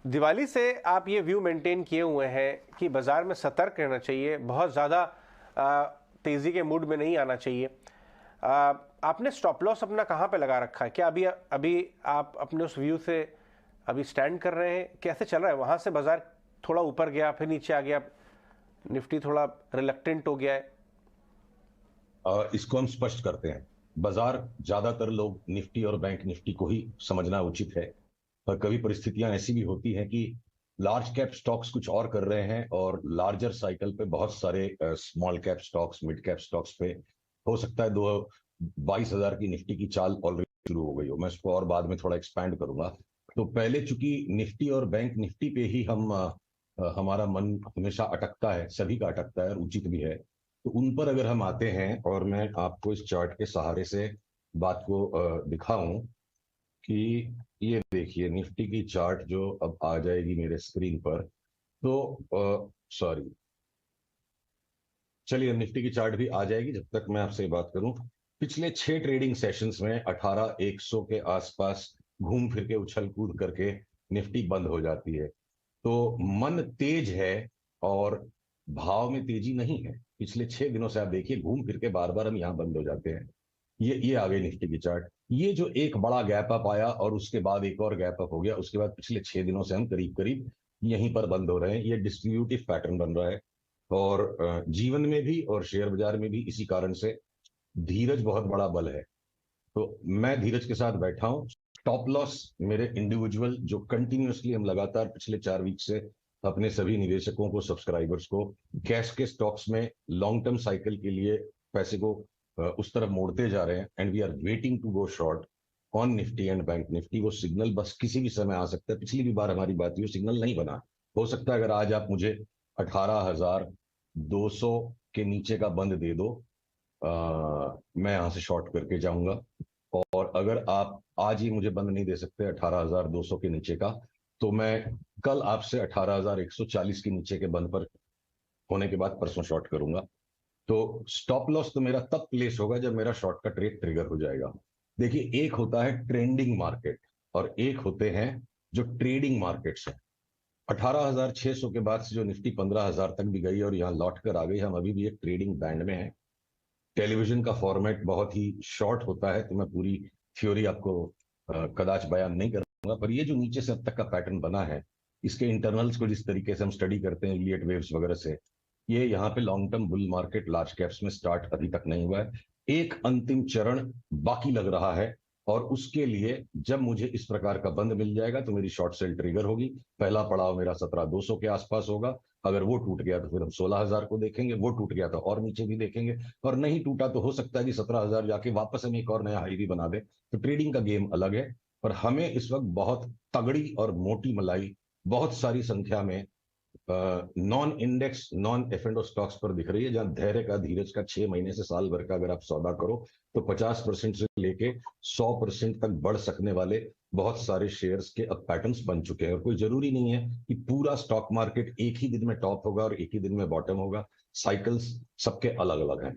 दिवाली से आप ये व्यू मेंटेन किए हुए हैं कि बाजार में सतर्क रहना चाहिए, बहुत ज़्यादा तेज़ी के मूड में नहीं आना चाहिए। आपने स्टॉप लॉस अपना कहाँ पे लगा रखा है? क्या अभी अभी आप अपने उस व्यू से अभी स्टैंड कर रहे हैं? कैसे चल रहा है वहाँ से? बाजार थोड़ा ऊपर गया, फिर नीचे आ गया, निफ्टी थोड़ा रिलक्टेंट हो गया है। इसको हम स्पष्ट करते हैं। बाजार, ज्यादातर लोग निफ्टी और बैंक निफ्टी को ही समझना उचित है, पर कभी परिस्थितियां ऐसी भी होती हैं कि लार्ज कैप स्टॉक्स कुछ और कर रहे हैं और लार्जर साइकिल पे बहुत सारे small cap stocks, mid cap stocks पे हो सकता है 22,000 की निफ्टी की चाल ऑलरेडी शुरू हो गई हो। मैं इसको और बाद में थोड़ा एक्सपैंड करूंगा। तो पहले चूंकि निफ्टी और बैंक निफ्टी पे ही हमारा मन हमेशा अटकता है, सभी का अटकता है और उचित भी है। तो उन पर अगर हम आते हैं और मैं आपको इस चार्ट के सहारे से बात को दिखाऊं कि ये देखिए निफ्टी की चार्ट जो अब आ जाएगी मेरे स्क्रीन पर। तो सॉरी, चलिए निफ्टी की चार्ट भी आ जाएगी जब तक मैं आपसे बात करूं। पिछले 6 ट्रेडिंग सेशंस में 18,100 के आसपास घूम फिर के उछल कूद करके निफ्टी बंद हो जाती है। तो मन तेज है और भाव में तेजी नहीं है। पिछले 6 दिनों से आप देखिए घूम फिर के बार बार हम यहां बंद हो जाते हैं। ये आ गई निफ्टी की चार्ट। ये जो एक बड़ा गैप अप आया और उसके बाद एक और गैप अप हो गया, उसके बाद पिछले 6 दिनों से हम करीब करीब यहीं पर बंद हो रहे हैं। ये डिस्ट्रीब्यूटिव पैटर्न बन रहा है और जीवन में भी और शेयर बाजार में भी इसी कारण से धीरज बहुत बड़ा बल है। तो मैं धीरज के साथ बैठा हूं। स्टॉप लॉस मेरे इंडिविजुअल जो कंटिन्यूअसली हम लगातार पिछले 4 वीक से अपने सभी निवेशकों को, सब्सक्राइबर्स को कैश के स्टॉक्स में लॉन्ग टर्म साइकिल के लिए पैसे को उस तरफ मोड़ते जा रहे हैं and we are waiting to go short on Nifty and Bank Nifty. वो सिग्नल बस किसी भी समय आ सकता है। पिछली भी बार हमारी बात हुई, सिग्नल नहीं बना। हो सकता है अगर आज आप मुझे 18,200 के नीचे का बंद दे दो, मैं यहां से शॉर्ट करके जाऊंगा। और अगर आप आज ही मुझे बंद नहीं दे सकते 18,200 के नीचे का, तो मैं कल आपसे 18,140 के नीचे के बंद पर होने के बाद परसों शॉर्ट करूंगा। तो स्टॉप लॉस तो मेरा तब प्लेस होगा जब मेरा शॉर्ट का ट्रेड ट्रिगर हो जाएगा। देखिए, एक होता है ट्रेंडिंग मार्केट और एक होते हैं जो ट्रेडिंग मार्केट्स है। 18,600 के बाद से जो निफ्टी 15,000 तक भी गई और यहाँ लौट कर आ गई, हम अभी भी एक ट्रेडिंग बैंड में है। टेलीविजन का फॉर्मेट बहुत ही शॉर्ट होता है, तो मैं पूरी थ्योरी आपको कदाच बयान नहीं करूंगा, पर ये जो नीचे से अब तक का पैटर्न बना है, इसके इंटरनल्स को जिस तरीके से हम स्टडी करते हैं इलियट वेव्स वगैरह से, ये यहाँ पे long term bull market large caps में स्टार्ट अभी तक नहीं हुआ है। एक अंतिम चरण बाकी लग रहा है और उसके लिए जब मुझे इस प्रकार का बंद मिल जाएगा तो मेरी शॉर्ट सेल ट्रिगर होगी। पहला पड़ाव मेरा 17,200 के आसपास होगा। अगर वो टूट गया तो फिर हम 16,000 को देखेंगे, वो टूट गया तो और नीचे भी देखेंगे, और नहीं टूटा तो हो सकता है कि 17,000 जाके वापस हम एक और नया हाई भी बना दे। तो ट्रेडिंग का गेम अलग है। पर हमें इस वक्त बहुत तगड़ी और मोटी मलाई बहुत सारी संख्या में non index, non F and stocks पर दिख रही है, जहां धैर्य का, धीरज का 6 महीने से साल भर का अगर आप सौदा करो तो 50% से लेके 100% तक बढ़ सकने वाले बहुत सारे शेयर्स के अब पैटर्न्स बन चुके हैं। और कोई जरूरी नहीं है कि पूरा स्टॉक मार्केट एक ही दिन में टॉप होगा और एक ही दिन में बॉटम होगा। साइकिल्स सबके अलग अलग हैं।